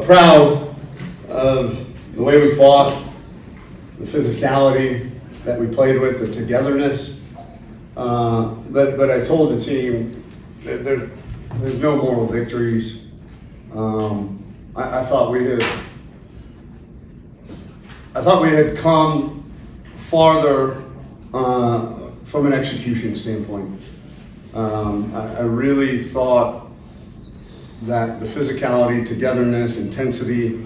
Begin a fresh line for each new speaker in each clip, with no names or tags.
proud of the way we fought, the physicality that we played with, the togetherness. But I told the team that there's no moral victories. I thought we had come farther from an execution standpoint. I really thought that the physicality, togetherness, intensity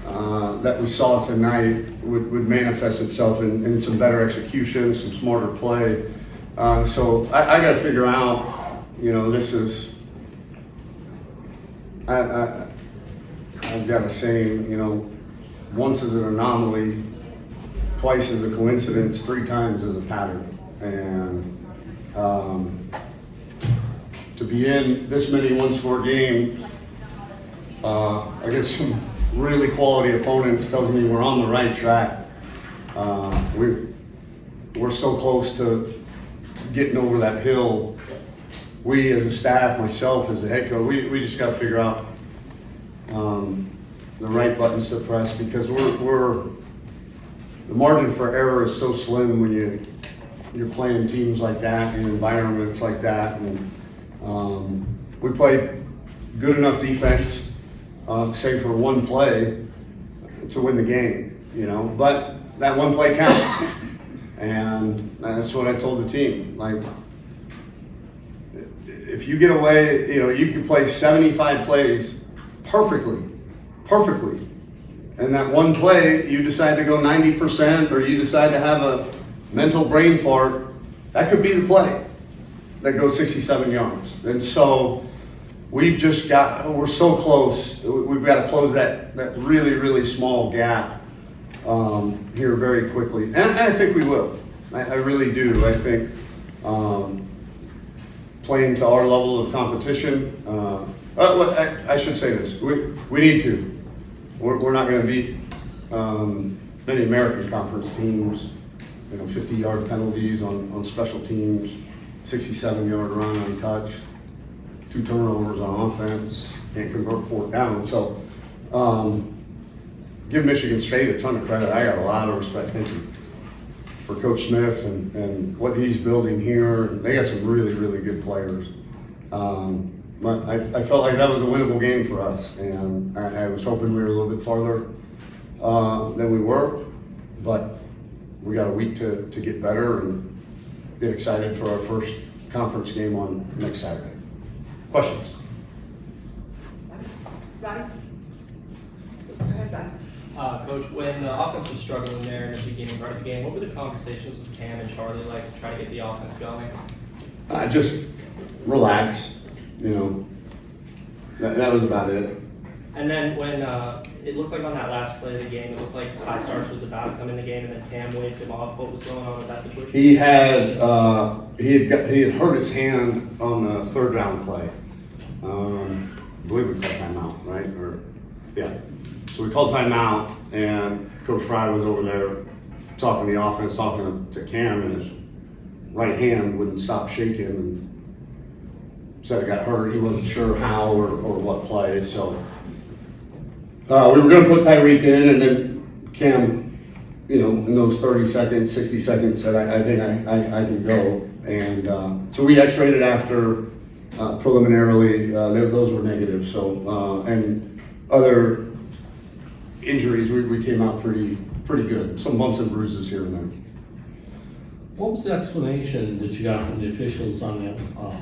that we saw tonight would manifest itself in some better execution, some smarter play. So I got to figure out, this is, I've got a saying, once is an anomaly, twice is a coincidence, 3 times is a pattern. And to be in this many one-score games against some really quality opponents tells me we're on the right track. We're so close to getting over that hill. We as a staff, myself as the head coach, we just got to figure out the right buttons to press, because the margin for error is so slim when you're playing teams like that in environments like that. And we played good enough defense, save for one play, to win the game, but that one play counts. And that's what I told the team. Like, if you get away, you can play 75 plays perfectly. And that one play, you decide to go 90%, or you decide to have a mental brain fart, that could be the play that goes 67 yards. And so we're so close. We've got to close that really, really small gap here very quickly. And I think we will. I really do. I think playing to our level of competition, I should say this, we need to. We're not going to beat many American Conference teams, 50-yard penalties on special teams, 67-yard run untouched, 2 turnovers on offense, can't convert 4th down. So give Michigan State a ton of credit. I got a lot of respect for Coach Smith and what he's building here. They got some really, really good players. But I felt like that was a winnable game for us, and I was hoping we were a little bit farther than we were, but we got a week to get better and get excited for our first conference game on next Saturday. Questions?
Ronnie? Go ahead, Ronnie.
Coach, when the offense was struggling there in the beginning part of the game, what were the conversations with Cam and Charlie like to try to get the offense going?
Just relax. That was about it.
And then when it looked like on that last play of the game, it looked like Ty Starks was about to come in the game, and then Cam waved him off. What was going on with that situation?
He had hurt his hand on the 3rd down play. I believe we called timeout, right? So we called timeout, and Coach Fry was over there talking to the offense, talking to Cam, and his right hand wouldn't stop shaking, and said it got hurt. He wasn't sure how or what play. So we were going to put Tyreek in, and then Cam, in those 30 seconds, 60 seconds, said, I think I can go. And so we x-rayed it after preliminarily. Those were negative. So and other injuries, we came out pretty good. Some bumps and bruises here and there.
What was the explanation that you got from the officials on that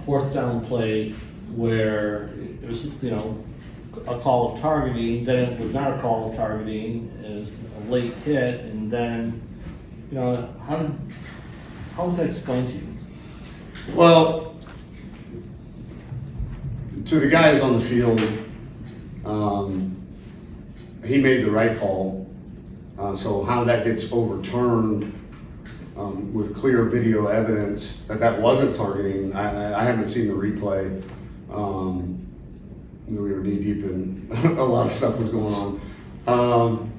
4th down play where it was, a call of targeting, then it was not a call of targeting, it was a late hit, and then, how was that explained to you?
Well, to the guys on the field, he made the right call. So how that gets overturned with clear video evidence that wasn't targeting, I haven't seen the replay. We were knee deep in a lot of stuff was going on.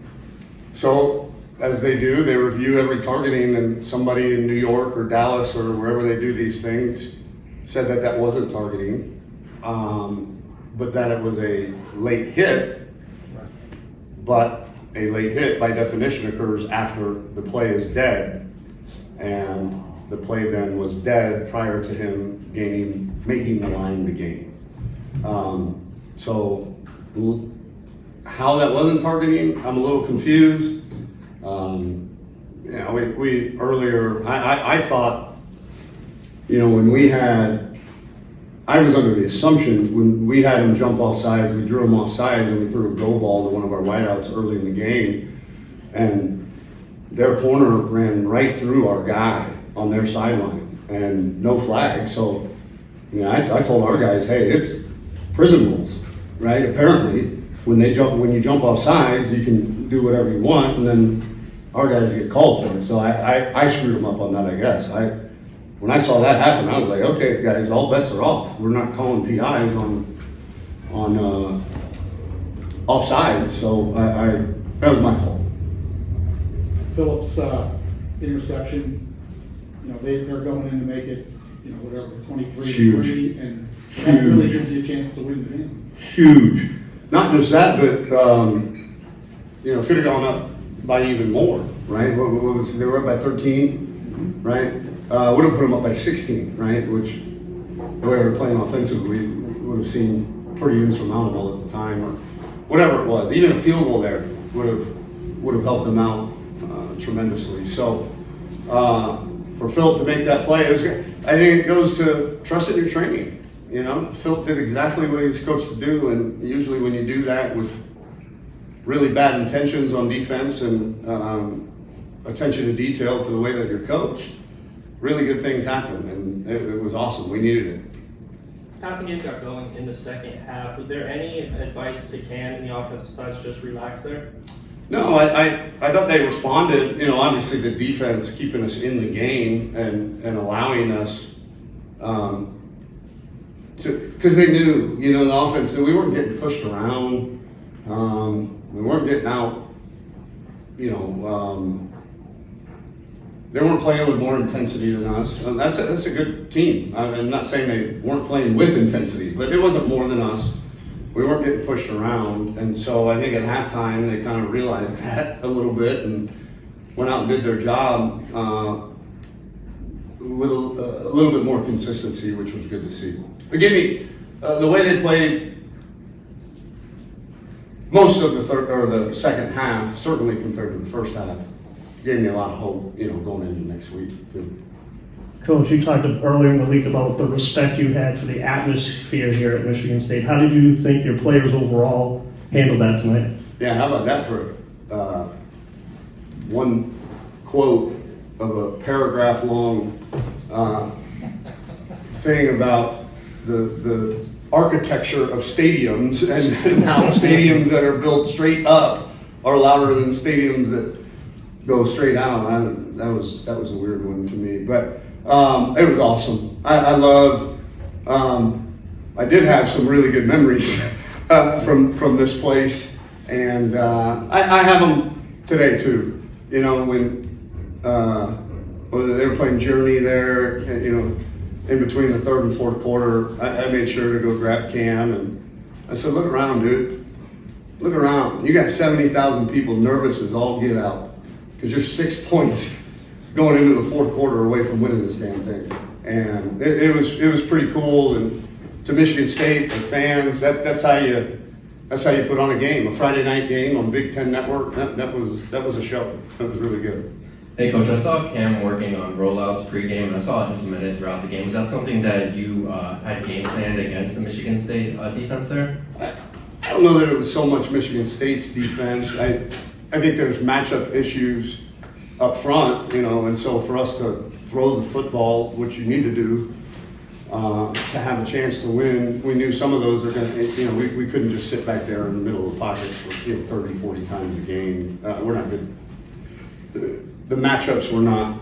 So as they do, they review every targeting, and somebody in New York or Dallas or wherever they do these things said that wasn't targeting, but that it was a late hit. but a late hit by definition occurs after the play is dead, and the play then was dead prior to him making the line to gain. So how that wasn't targeting, I'm a little confused. You know, we earlier, I thought, you know, when we had, I was under the assumption when we had him jump off sides, we drew him off sides and we threw a go ball to one of our wideouts early in the game, and their corner ran right through our guy on their sideline and no flag. So, you know, I told our guys, hey, it's prison rules, right? Apparently, when you jump off sides, you can do whatever you want, and then our guys get called for it. So I screwed them up on that, I guess. When I saw that happen, I was like, okay, guys, all bets are off. We're not calling PIs on offside. So that was my fault.
Phillips' interception, you know, they're going in to make it, you know, whatever, 23-3, and that really gives you a chance to win the game.
Huge. Not just that, but you know, could have gone up by even more, right? What was they were up by 13, right? Would have put them up by 16, right? Which the way we were playing offensively would have seemed pretty insurmountable at the time, or whatever it was. Even a field goal there would have helped them out tremendously. So for Philip to make that play, it was good. I think it goes to trust in your training. You know, Philip did exactly what he was coached to do, and usually when you do that with really bad intentions on defense and attention to detail to the way that you're coached, really good things happen, and it was awesome. We needed it.
Passing game got going in the second half. Was there any advice to Cam in the offense besides just relax there?
No, I thought they responded. You know, obviously the defense keeping us in the game and allowing us because they knew, you know, the offense, we weren't getting pushed around. We weren't getting out, you know, they weren't playing with more intensity than us. And that's a good team. I'm not saying they weren't playing with intensity, but it wasn't more than us. We weren't getting pushed around. And so I think at halftime, they kind of realized that a little bit and went out and did their job with a little bit more consistency, which was good to see. It gave me the way they played most of the second half, certainly compared to the first half, gave me a lot of hope, you know, going into next week too.
Coach, you talked earlier in the week about the respect you had for the atmosphere here at Michigan State. How did you think your players overall handled that tonight?
Yeah, how about that for one quote of a paragraph long thing about the architecture of stadiums and how stadiums that are built straight up are louder than stadiums that go straight out. That was a weird one to me, but it was awesome. I love. I did have some really good memories from this place, and I have them today too. You know, when they were playing Journey there, and, you know, in between the third and fourth quarter, I made sure to go grab Cam, and I said, "Look around, dude. Look around. You got 70,000 people nervous as all get out because you're 6 points going into the fourth quarter away from winning this damn thing." And it was pretty cool. And to Michigan State, the fans, that's how you put on a game, a Friday night game on Big Ten Network. That was a show. That was really good.
Hey Coach, I saw Cam working on rollouts pregame, and I saw it implemented throughout the game. Was that something that you had game planned against the Michigan State defense there?
I don't know that it was so much Michigan State's defense. I think there's matchup issues up front, you know, and so for us to throw the football, which you need to do, to have a chance to win, we knew some of those are going to, you know, we couldn't just sit back there in the middle of the pockets for, you know, 30, 40 times a game. We're not good. The matchups were not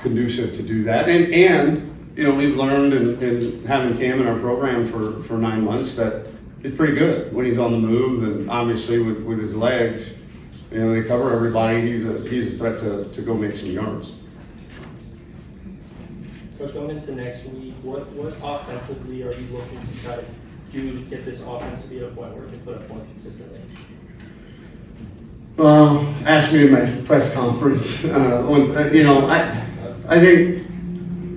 conducive to do that. And you know, we've learned in having Cam in our program for 9 months that he's pretty good when he's on the move, and obviously with his legs, you know, they cover everybody. He's a threat to go make some yards.
Coach, going into next week, what offensively are you looking to try to do to get this offense to be at a point where it can put up points consistently?
Asked me in my press conference, once, I think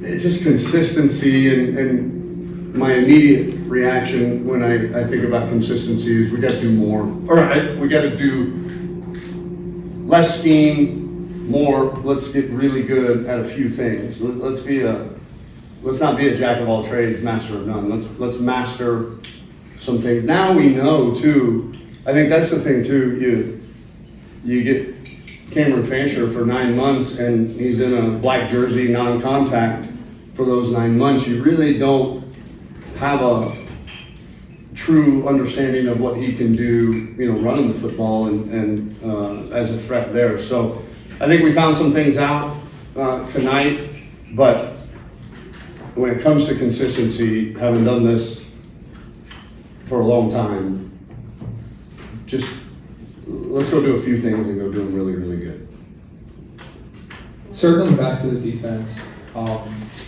it's just consistency and my immediate reaction when I think about consistency is we got to do more, we got to do less scheme, more. Let's get really good at a few things. Let's not be a jack of all trades, master of none. Let's master some things. Now we know too. I think that's the thing too. You get Cameron Fancher for 9 months and he's in a black jersey, non-contact for those 9 months. You really don't have a true understanding of what he can do, running the football and as a threat there. So I think we found some things out tonight, but when it comes to consistency, having done this for a long time, just let's go do a few things and go do them really, really good.
Circling back to the defense,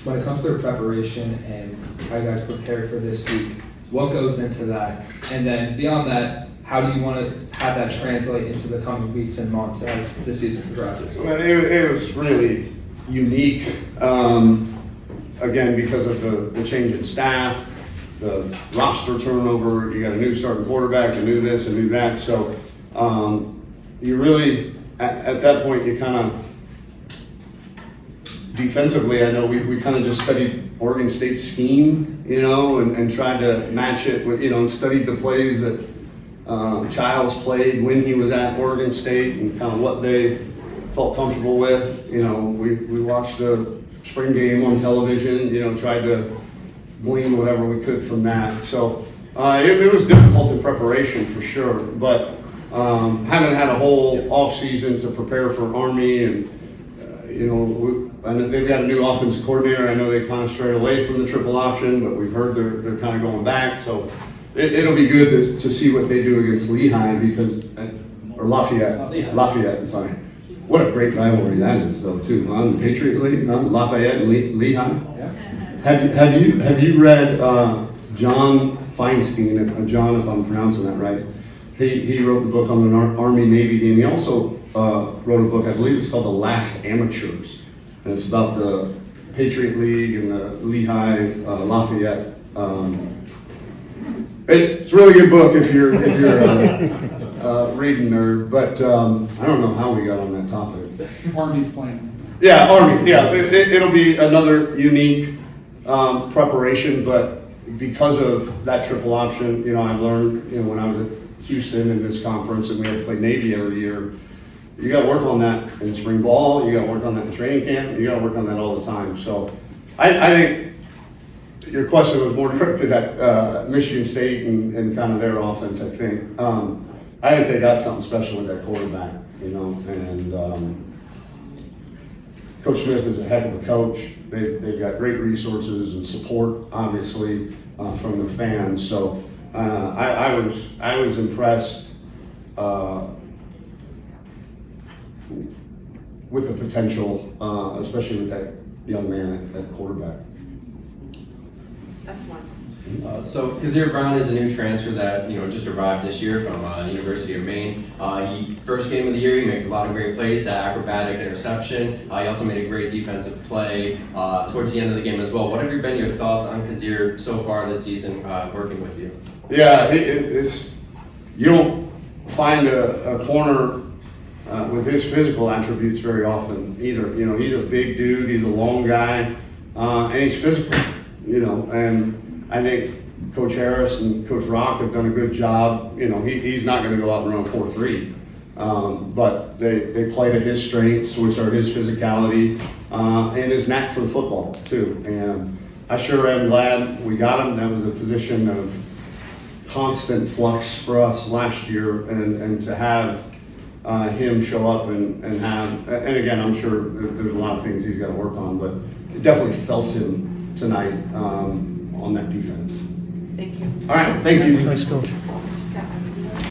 when it comes to their preparation and how you guys prepare for this week, what goes into that? And then beyond that, how do you want to have that translate into the coming weeks and months as the season progresses?
Well, it was really unique, again, because of the change in staff, the roster turnover. You got a new starting quarterback, a new this, a new that. So you really, at that point, you kind of, defensively, I know we kind of just studied Oregon State's scheme, and tried to match it with, and studied the plays that Childs played when he was at Oregon State and kind of what they felt comfortable with. We watched the spring game on television, tried to glean whatever we could from that. So it was difficult in preparation for sure, but haven't had a whole off season to prepare for Army, and I know they've got a new offensive coordinator. I know they kind of strayed away from the triple option, but we've heard they're kind of going back. So it'll be good to see what they do against Lehigh Lafayette. Sorry. What a great rivalry that is, though, too. The Patriot League, Lafayette and Lehigh.
Yeah.
Have you read John Feinstein? John, if I'm pronouncing that right. He wrote the book on an Army-Navy game. He also wrote a book, I believe it's called The Last Amateurs, and it's about the Patriot League and the Lehigh Lafayette. It's a really good book if you're a reading nerd, but I don't know how we got on that topic.
Army's playing.
Yeah, Army. Yeah, it'll be another unique preparation, but because of that triple option, I've learned, when I was at Houston in this conference and we had to play Navy every year, you got to work on that in spring ball, you got to work on that in training camp, you got to work on that all the time. So I think your question was more directed at Michigan State and kind of their offense, I think. I think they got something special with that quarterback, and Coach Smith is a heck of a coach. They've got great resources and support, obviously, from the fans. So I was impressed with the potential, especially with that young man at quarterback.
That's one.
So Kazir Brown is a new transfer that just arrived this year from University of Maine. First game of the year, he makes a lot of great plays. That acrobatic interception. He also made a great defensive play towards the end of the game as well. What have been your thoughts on Kazir so far this season, working with you?
Yeah, you don't find a corner with his physical attributes very often either. He's a big dude. He's a long guy, and he's physical. And I think Coach Harris and Coach Rock have done a good job. He's not going to go out and run 4.3, but they play to his strengths, which are his physicality and his knack for football too. And I sure am glad we got him. That was a position of constant flux for us last year, and to have him show up and again, I'm sure there's a lot of things he's got to work on, but it definitely felt him tonight on that defense.
Thank you.
All right, thank you.
Nice coach.